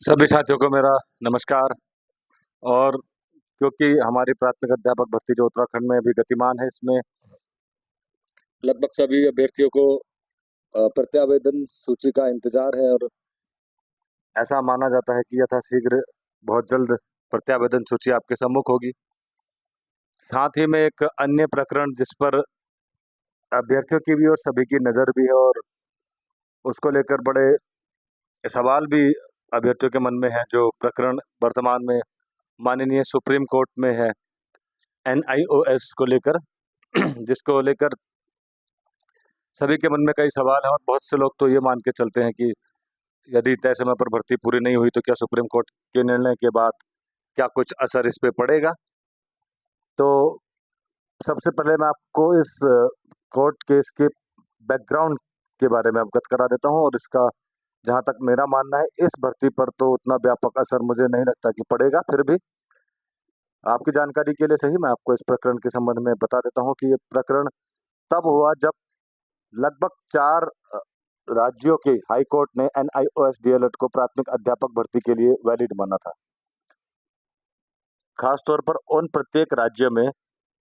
सभी साथियों को मेरा नमस्कार। और क्योंकि हमारी प्राथमिक अध्यापक भर्ती जो उत्तराखंड में अभी गतिमान है, इसमें लगभग सभी अभ्यर्थियों को प्रत्यावेदन सूची का इंतजार है और ऐसा माना जाता है कि यथाशीघ्र बहुत जल्द प्रत्यावेदन सूची आपके सम्मुख होगी। साथ ही में एक अन्य प्रकरण जिस पर अभ्यर्थियों की भी और सभी की नज़र भी है और उसको लेकर बड़े सवाल भी अभ्यर्थियों के मन में है, जो प्रकरण वर्तमान में माननीय सुप्रीम कोर्ट में है NIOS को लेकर जिसको लेकर सभी के मन में कई सवाल हैं और बहुत से लोग तो ये मान के चलते हैं कि यदि तय समय पर भर्ती पूरी नहीं हुई तो क्या सुप्रीम कोर्ट के निर्णय के बाद क्या कुछ असर इस पे पड़ेगा। तो सबसे पहले मैं आपको इस कोर्ट केस के बैकग्राउंड के बारे में अवगत करा देता हूँ और इसका जहाँ तक मेरा मानना है, इस भर्ती पर तो उतना व्यापक असर मुझे नहीं लगता कि पड़ेगा। फिर भी आपकी जानकारी के लिए सही मैं आपको इस प्रकरण के संबंध में बता देता हूँ कि ये प्रकरण तब हुआ जब लगभग 4 राज्यों के हाई कोर्ट ने NIOS DLED को प्राथमिक अध्यापक भर्ती के लिए वैलिड माना था। खासतौर पर उन प्रत्येक राज्य में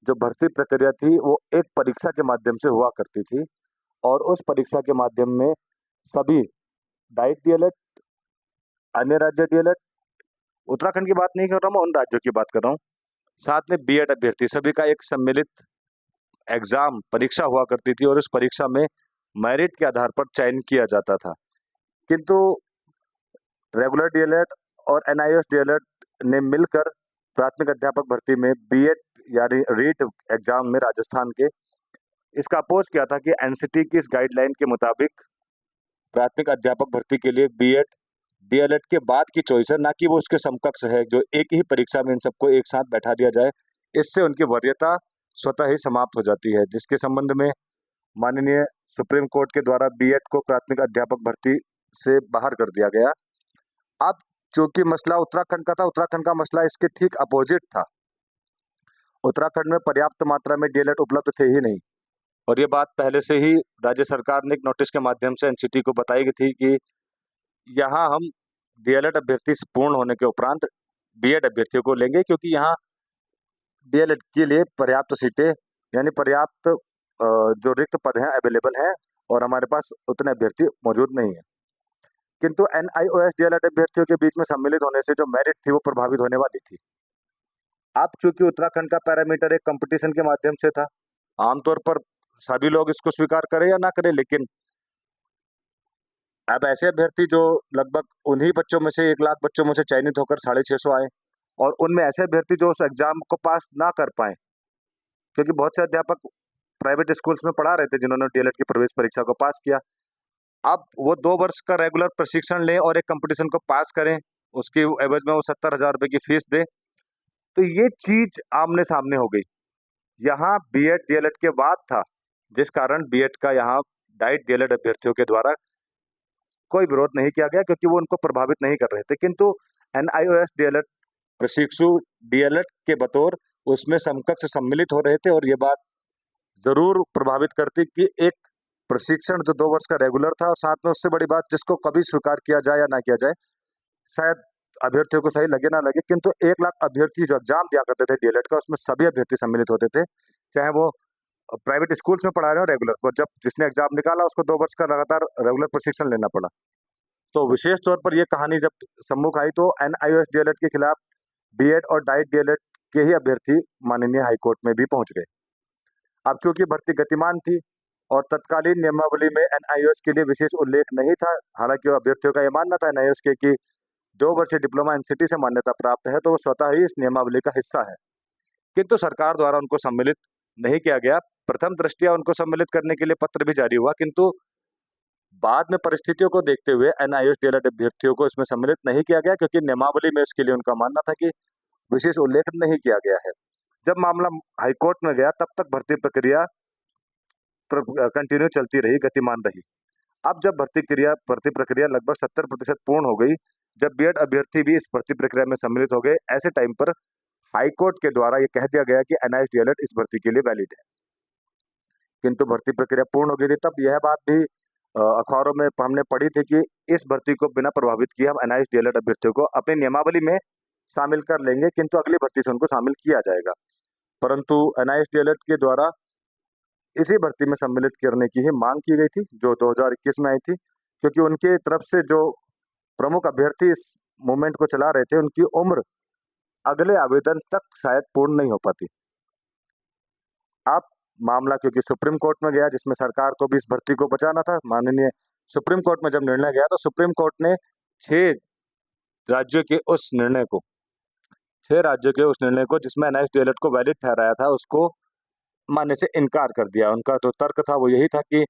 जो भर्ती प्रक्रिया थी वो एक परीक्षा के माध्यम से हुआ करती थी और उस परीक्षा के माध्यम में सभी डाइट DLED, अन्य राज्य DLED, उत्तराखंड की बात नहीं कर रहा हूँ, उन राज्यों की बात कर रहा हूँ, साथ में BEd अभ्यर्थी सभी का एक सम्मिलित एग्जाम परीक्षा हुआ करती थी और उस परीक्षा में मेरिट के आधार पर चयन किया जाता था। किंतु रेगुलर DLED और NIOS DLED ने मिलकर प्राथमिक अध्यापक भर्ती में BEd यानी रीट एग्जाम में राजस्थान के इसका अपोज किया था कि NCT की इस गाइडलाइन के मुताबिक प्राथमिक अध्यापक भर्ती के लिए BEd DLED के बाद की चॉइस है, ना कि वो उसके समकक्ष है जो एक ही परीक्षा में इन सबको एक साथ बैठा दिया जाए। इससे उनकी वरीयता स्वतः ही समाप्त हो जाती है, जिसके संबंध में माननीय सुप्रीम कोर्ट के द्वारा BEd को प्राथमिक अध्यापक भर्ती से बाहर कर दिया गया। अब चूंकि मसला उत्तराखंड का था, उत्तराखंड का मसला इसके ठीक अपोजिट था। उत्तराखंड में पर्याप्त मात्रा में DLED उपलब्ध थे ही नहीं और ये बात पहले से ही राज्य सरकार ने एक नोटिस के माध्यम से NCT को बताई गई थी कि यहाँ हम DLED अभ्यर्थी पूर्ण होने के उपरांत BEd अभ्यर्थियों को लेंगे, क्योंकि यहाँ DLED के लिए पर्याप्त सीटें यानी पर्याप्त जो रिक्त पद हैं अवेलेबल हैं और हमारे पास उतने अभ्यर्थी मौजूद नहीं है। किंतु NIOS DLED अभ्यर्थियों के बीच में सम्मिलित होने से जो मेरिट थी वो प्रभावित होने वाली थी। अब चूंकि उत्तराखंड का पैरामीटर एक कंपटीशन के माध्यम से था, आमतौर पर सभी लोग इसको स्वीकार करें या ना करें, लेकिन अब ऐसे अभ्यर्थी जो लगभग उन्हीं बच्चों में से 1 लाख बच्चों में से चयनित होकर 650 आए और उनमें ऐसे अभ्यर्थी जो उस एग्जाम को पास ना कर पाए, क्योंकि बहुत से अध्यापक प्राइवेट स्कूल्स में पढ़ा रहे थे जिन्होंने DLED की प्रवेश परीक्षा को पास किया। अब वो 2 वर्ष का रेगुलर प्रशिक्षण लें और एक कंपटीशन को पास करें, उसकी एवज में वो 70,000 रुपए की फीस दें, तो ये चीज आमने सामने हो गई। यहाँ BEd DLED के बाद था, जिस कारण BEd का यहाँ डाइट DLED अभ्यर्थियों के द्वारा कोई विरोध नहीं किया गया, क्योंकि वो उनको प्रभावित नहीं कर रहे थे। किंतु NIOS DLED प्रशिक्षु DLED के बतौर उसमें समकक्ष सम्मिलित हो रहे थे और ये बात जरूर प्रभावित करती कि एक प्रशिक्षण जो 2 वर्ष का रेगुलर था और साथ में उससे बड़ी बात जिसको कभी स्वीकार किया जाए या ना किया जाए, शायद अभ्यर्थियों को सही लगे ना लगे, किंतु 1 लाख अभ्यर्थी जो एग्जाम दिया करते थे DLED का, उसमें सभी अभ्यर्थी सम्मिलित होते थे, चाहे वो प्राइवेट स्कूल्स में पढ़ा रहे हो रेगुलर को। जब जिसने एग्जाम निकाला उसको 2 वर्ष का लगातार रेगुलर प्रशिक्षण लेना पड़ा। तो विशेष तौर पर यह कहानी जब सम्मुख आई तो NIOS DLED के खिलाफ BEd और डाइट DLED के ही अभ्यर्थी माननीय हाईकोर्ट में भी पहुंच गए। अब चूंकि भर्ती गतिमान थी और तत्कालीन नियमावली में NIOS के लिए विशेष उल्लेख नहीं था, हालांकि अभ्यर्थियों का यह मानना था NIOS के कि 2 वर्षीय डिप्लोमा NCT से मान्यता प्राप्त है, तो वो स्वतः ही इस नियमावली का हिस्सा है, किंतु सरकार द्वारा उनको सम्मिलित नहीं किया गया। प्रथम दृष्टया उनको सम्मिलित करने के लिए पत्र भी जारी हुआ, किंतु बाद में परिस्थितियों को देखते हुए NIOS DLED अभ्यर्थियों को इसमें सम्मिलित नहीं किया गया, क्योंकि नियमावली में इसके लिए उनका मानना था कि विशेष उल्लेख नहीं किया गया है। जब मामला हाईकोर्ट में गया तब तक भर्ती प्रक्रिया कंटिन्यू चलती रही, गतिमान रही। अब जब भर्ती प्रक्रिया लगभग 70% पूर्ण हो गई, जब BEd अभ्यर्थी भी इस भर्ती प्रक्रिया में सम्मिलित हो गए, ऐसे टाइम पर हाईकोर्ट के द्वारा यह कह दिया गया कि NIOS DLED इस भर्ती के लिए वैलिड है। किंतु भर्ती प्रक्रिया पूर्ण हो गई थी, तब यह बात भी अखबारों में हमने पढ़ी थी कि इस भर्ती को बिना प्रभावित किए हम एनआईएस डीएलएड अभ्यर्थियों को अपनी नियमावली में शामिल कर लेंगे, किंतु अगली भर्ती से उनको शामिल किया जाएगा। परंतु एनआईएस डीएलएड के द्वारा इसी भर्ती में सम्मिलित करने की ही मांग की गई थी, जो 2021 में आई थी, क्योंकि उनके तरफ से जो प्रमुख अभ्यर्थी इस मूवमेंट को चला रहे थे, उनकी उम्र अगले आवेदन तक शायद पूर्ण नहीं हो पाती। अब मामला क्योंकि सुप्रीम कोर्ट में गया, जिसमें सरकार को भी इस भर्ती को बचाना था, माननीय सुप्रीम कोर्ट में जब निर्णय गया तो सुप्रीम कोर्ट ने 6 राज्यों के उस निर्णय को 6 राज्यों के उस निर्णय को जिसमें एनआईएस डीएलएड को वैलिड ठहराया था, उसको मानने से इनकार कर दिया। उनका जो तर्क था वो यही था कि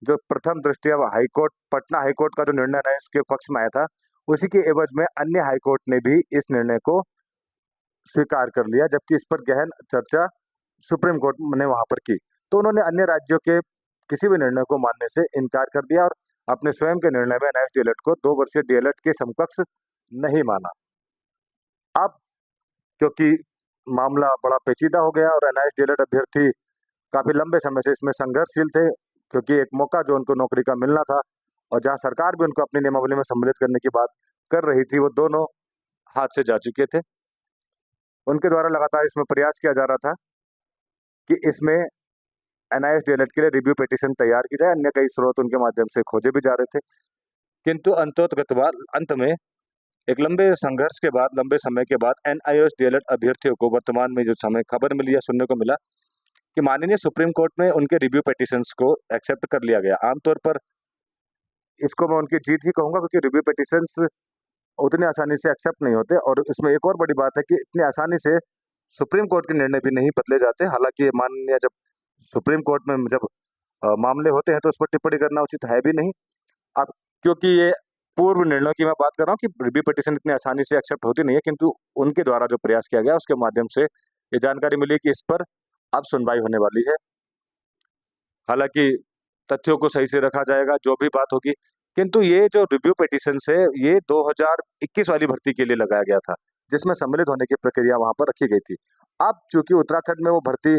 जो प्रथम दृष्टया हाईकोर्ट, पटना हाईकोर्ट का जो निर्णय है इसके पक्ष में आया था, उसी के एवज में अन्य हाईकोर्ट ने भी इस निर्णय को स्वीकार कर लिया, जबकि इस पर गहन चर्चा सुप्रीम कोर्ट ने वहां पर की। तो उन्होंने अन्य राज्यों के किसी भी निर्णय को मानने से इनकार कर दिया और अपने स्वयं के निर्णय में एनआईएस डीएलएड को 2 वर्षीय डीएलएड के समकक्ष नहीं माना। अब क्योंकि मामला बड़ा पेचीदा हो गया और एनआईएस डीएलएड अभ्यर्थी काफी लंबे समय से इसमें संघर्षशील थे, क्योंकि एक मौका जो उनको नौकरी का मिलना था और जहां सरकार भी उनको अपनी नियमावली में सम्मिलित करने की बात कर रही थी, वो दोनों हाथ से जा चुके थे। उनके द्वारा लगातार इसमें प्रयास किया जा रहा था कि इसमें एनआईएस डीएलएड के लिए रिव्यू पिटीशन तैयार की जाए, अन्य कई स्रोत उनके माध्यम से खोजे भी जा रहे थे, किंतु अंत में एक लंबे संघर्ष के बाद, लंबे समय के बाद एनआईएस डीएलएड अभ्यर्थियों को वर्तमान में जो समय खबर मिली या सुनने को मिला कि माननीय सुप्रीम कोर्ट में उनके रिव्यू पिटीशंस को एक्सेप्ट कर लिया गया। आमतौर पर इसको मैं उनकी जीत ही कहूंगा, क्योंकि रिव्यू पिटीशंस उतनी आसानी से एक्सेप्ट नहीं होते और इसमें एक और बड़ी बात है कि इतनी आसानी से सुप्रीम कोर्ट के निर्णय भी नहीं बदले जाते। हालांकि माननीय जब सुप्रीम कोर्ट में जब मामले होते हैं तो उस पर टिप्पणी करना उचित है भी नहीं। अब क्योंकि ये पूर्व निर्णयों की मैं बात कर रहा हूँ कि रिव्यू पिटीशन इतनी आसानी से एक्सेप्ट होती नहीं है, किंतु उनके द्वारा जो प्रयास किया गया उसके माध्यम से ये जानकारी मिली कि इस पर अब सुनवाई होने वाली है। हालांकि तथ्यों को सही से रखा जाएगा, जो भी बात होगी, किंतु ये जो रिव्यू पिटीशन है ये 2021 वाली भर्ती के लिए लगाया गया था, जिसमें सम्मिलित होने की प्रक्रिया वहां पर रखी गई थी। अब चूंकि उत्तराखंड में वो भर्ती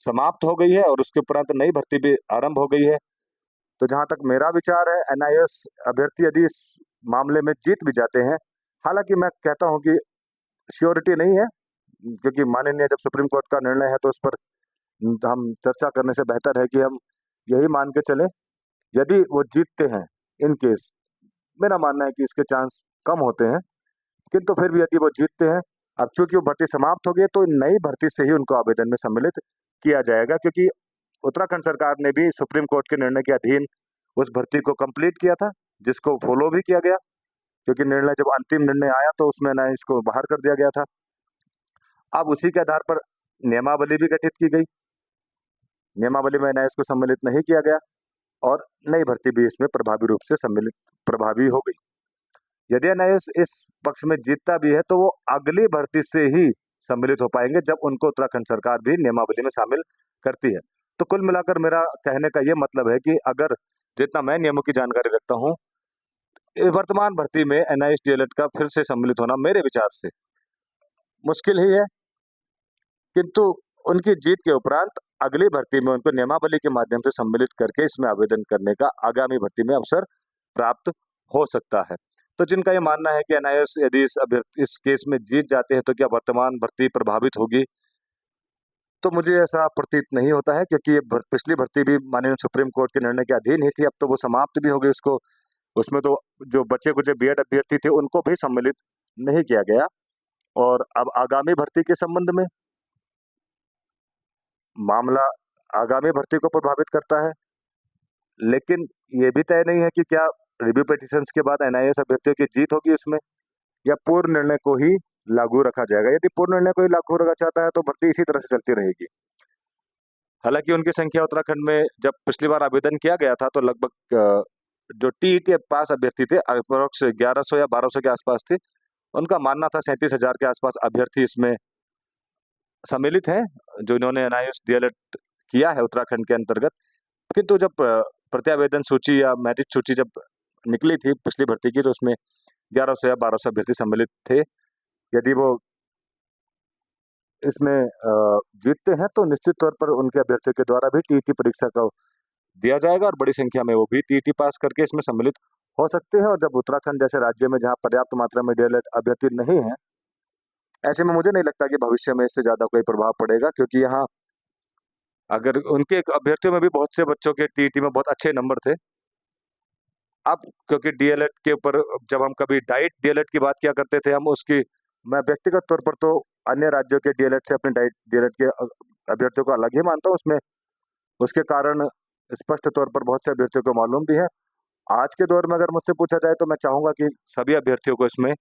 समाप्त हो गई है और उसके उपरांत नई भर्ती भी आरंभ हो गई है, तो जहां तक मेरा विचार है, एनआईएस अभ्यर्थी यदि इस मामले में जीत भी जाते हैं, हालांकि मैं कहता हूं कि श्योरिटी नहीं है, क्योंकि माननीय जब सुप्रीम कोर्ट का निर्णय है तो उस पर हम चर्चा करने से बेहतर है कि हम यही मान के चले, यदि वो जीतते हैं, इन केस मेरा मानना है कि इसके चांस कम होते हैं, किंतु फिर भी यदि वो जीतते हैं, अब चूंकि वो भर्ती समाप्त हो गई है, तो नई भर्ती से ही उनको आवेदन में सम्मिलित किया जाएगा, क्योंकि उत्तराखंड सरकार ने भी सुप्रीम कोर्ट के निर्णय के अधीन उस भर्ती को कंप्लीट किया था, जिसको फॉलो भी किया गया, क्योंकि निर्णय जब अंतिम निर्णय आया तो उसमें ना इसको बाहर कर दिया गया था। अब उसी के आधार पर नियमावली भी गठित की गई, नियमावली में ना इसको सम्मिलित नहीं किया गया और नई भर्ती भी इसमें प्रभावी रूप से प्रभावी हो गई। यदि एनआईएस इस पक्ष में जीतता भी है तो वो अगली भर्ती से ही सम्मिलित हो पाएंगे, जब उनको उत्तराखंड सरकार भी नियमावली में शामिल करती है। तो कुल मिलाकर मेरा कहने का ये मतलब है कि अगर जितना मैं नियमों की जानकारी रखता हूँ, वर्तमान भर्ती में एनआईएस डीएलएड का फिर से सम्मिलित होना मेरे विचार से मुश्किल ही है, किंतु उनकी जीत के उपरांत अगली भर्ती में उनको नियमावली के माध्यम से सम्मिलित करके इसमें आवेदन करने का आगामी भर्ती में अवसर प्राप्त हो सकता है। तो जिनका ये मानना है कि एनआईएस यदि इस केस में जीत जाते हैं तो क्या वर्तमान भर्ती प्रभावित होगी, तो मुझे ऐसा प्रतीत नहीं होता है, क्योंकि ये पिछली भर्ती भी माननीय सुप्रीम कोर्ट के निर्णय के अधीन ही थी, अब तो वो समाप्त भी हो गई। उसको उसमें तो जो बचे कुचे बीएड अभ्यर्थी थे उनको भी सम्मिलित नहीं किया गया और अब आगामी भर्ती के संबंध में मामला आगामी भर्ती को प्रभावित करता है, लेकिन ये भी तय नहीं है कि क्या रिव्यू पिटीशंस के बाद एनआईएस अभ्यर्थियों की जीत होगी उसमें, या पूर्व निर्णय को ही लागू रखा जाएगा। यदि पूर्व निर्णय को ही लागू रखा चाहता है तो भर्ती इसी तरह से चलती रहेगी। हालांकि उनकी संख्या उत्तराखंड में जब पिछली बार आवेदन किया गया था तो लगभग जो टीईटी पास अभ्यर्थी थे अप्रोक्स 1100 या 1200 के आसपास थे। उनका मानना था 37,000 के आसपास अभ्यर्थी इसमें सम्मिलित हैं, जो इन्होंने एनआईएस डीएलएड किया है उत्तराखंड के अंतर्गत। किंतु जब प्रत्यावेदन सूची या मेरिट सूची जब निकली थी पिछली भर्ती की, तो उसमें 1100 या 1200 अभ्यर्थी सम्मिलित थे। यदि वो इसमें जीतते हैं तो निश्चित तौर पर उनके अभ्यर्थियों के द्वारा भी टीईटी परीक्षा का दिया जाएगा और बड़ी संख्या में वो भी टीईटी पास करके इसमें सम्मिलित हो सकते हैं। और जब उत्तराखंड जैसे राज्य में जहाँ पर्याप्त मात्रा में डीएलएड अभ्यर्थी नहीं है, ऐसे में मुझे नहीं लगता कि भविष्य में इससे ज्यादा कोई प्रभाव पड़ेगा, क्योंकि यहाँ अगर उनके अभ्यर्थियों में भी बहुत से बच्चों के टीईटी में बहुत अच्छे नंबर थे। अब क्योंकि डीएलएड के ऊपर जब हम कभी डाइट डीएलएड की बात किया करते थे, हम उसकी मैं व्यक्तिगत तौर पर तो अन्य राज्यों के डीएलएड से अपने डाइट डीएलएड के अभ्यर्थियों को अलग ही मानता हूँ। उसमें उसके कारण स्पष्ट तौर पर बहुत से अभ्यर्थियों को मालूम भी है। आज के दौर में अगर मुझसे पूछा जाए तो मैं चाहूंगा कि सभी अभ्यर्थियों को इसमें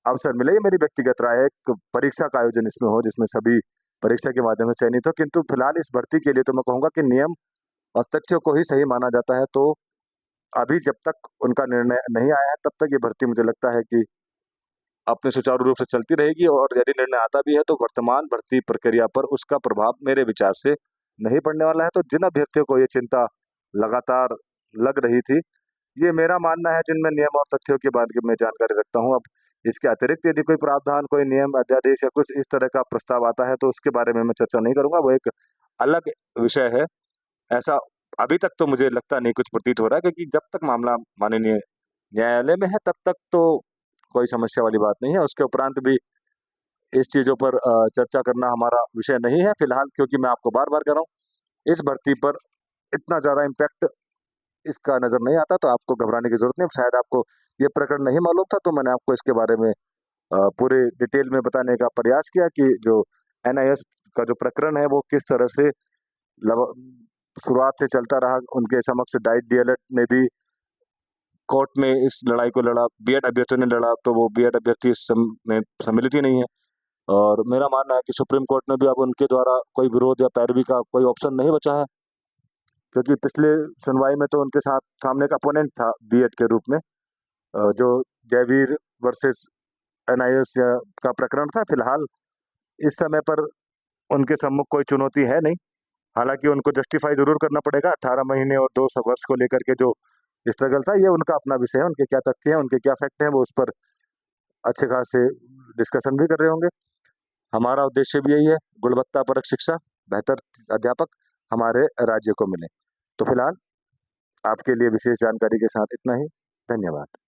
अवसर मिले। ये मेरी व्यक्तिगत राय है। एक परीक्षा का आयोजन इसमें हो जिसमें सभी परीक्षा के माध्यम से चयनित हो, किंतु फिलहाल इस भर्ती के लिए तो मैं कहूंगा कि नियम और तथ्यों को ही सही माना जाता है। तो अभी जब तक उनका निर्णय नहीं आया है, तब तक ये भर्ती मुझे लगता है कि अपने सुचारू रूप से चलती रहेगी। और यदि निर्णय आता भी है तो वर्तमान भर्ती प्रक्रिया पर उसका प्रभाव मेरे विचार से नहीं पड़ने वाला है। तो जिन अभ्यर्थियों को ये चिंता लगातार लग रही थी, ये मेरा मानना है जिनमें नियम और तथ्यों के बारे में जानकारी रखता हूँ। अब इसके अतिरिक्त यदि कोई प्रावधान, कोई नियम, अध्यादेश या कुछ इस तरह का प्रस्ताव आता है तो उसके बारे में मैं चर्चा नहीं करूंगा, वो एक अलग विषय है। ऐसा अभी तक तो मुझे लगता नहीं कुछ प्रतीत हो रहा है, क्योंकि जब तक मामला माननीय न्यायालय में है तब तक तो कोई समस्या वाली बात नहीं है। उसके उपरांत भी इस चीजों पर चर्चा करना हमारा विषय नहीं है फिलहाल, क्योंकि मैं आपको बार बार कह रहा हूँ इस भर्ती पर इतना ज्यादा इम्पैक्ट इसका नजर नहीं आता। तो आपको घबराने की जरूरत नहीं। शायद आपको ये प्रकरण नहीं मालूम था, तो मैंने आपको इसके बारे में पूरे डिटेल में बताने का प्रयास किया कि जो एनआईएस का जो प्रकरण है वो किस तरह से शुरुआत से चलता रहा। उनके समक्ष डाइट डीएलएड ने भी कोर्ट में इस लड़ाई को लड़ा, बीएड अभ्यर्थियों ने लड़ा, तो वो बीएड अभ्यर्थी में सम्मिलित ही नहीं है। और मेरा मानना है कि सुप्रीम कोर्ट में भी अब उनके द्वारा कोई विरोध या पैरवी का कोई ऑप्शन नहीं बचा है, क्योंकि पिछले सुनवाई में तो उनके साथ सामने एक अपोनेंट था बीएड के रूप में, जो जयवीर वर्सेस एनआईएस का प्रकरण था। फिलहाल इस समय पर उनके सम्मुख कोई चुनौती है नहीं। हालांकि उनको जस्टिफाई जरूर करना पड़ेगा। 18 महीने और 2 वर्ष को लेकर के जो स्ट्रगल था, ये उनका अपना विषय है। उनके क्या तथ्य हैं, उनके क्या फैक्ट हैं, वो उस पर अच्छे खासे डिस्कशन भी कर रहे होंगे। हमारा उद्देश्य भी यही है, गुणवत्तापरक शिक्षा, बेहतर अध्यापक हमारे राज्य को मिले। तो फिलहाल आपके लिए विशेष जानकारी के साथ इतना ही। धन्यवाद।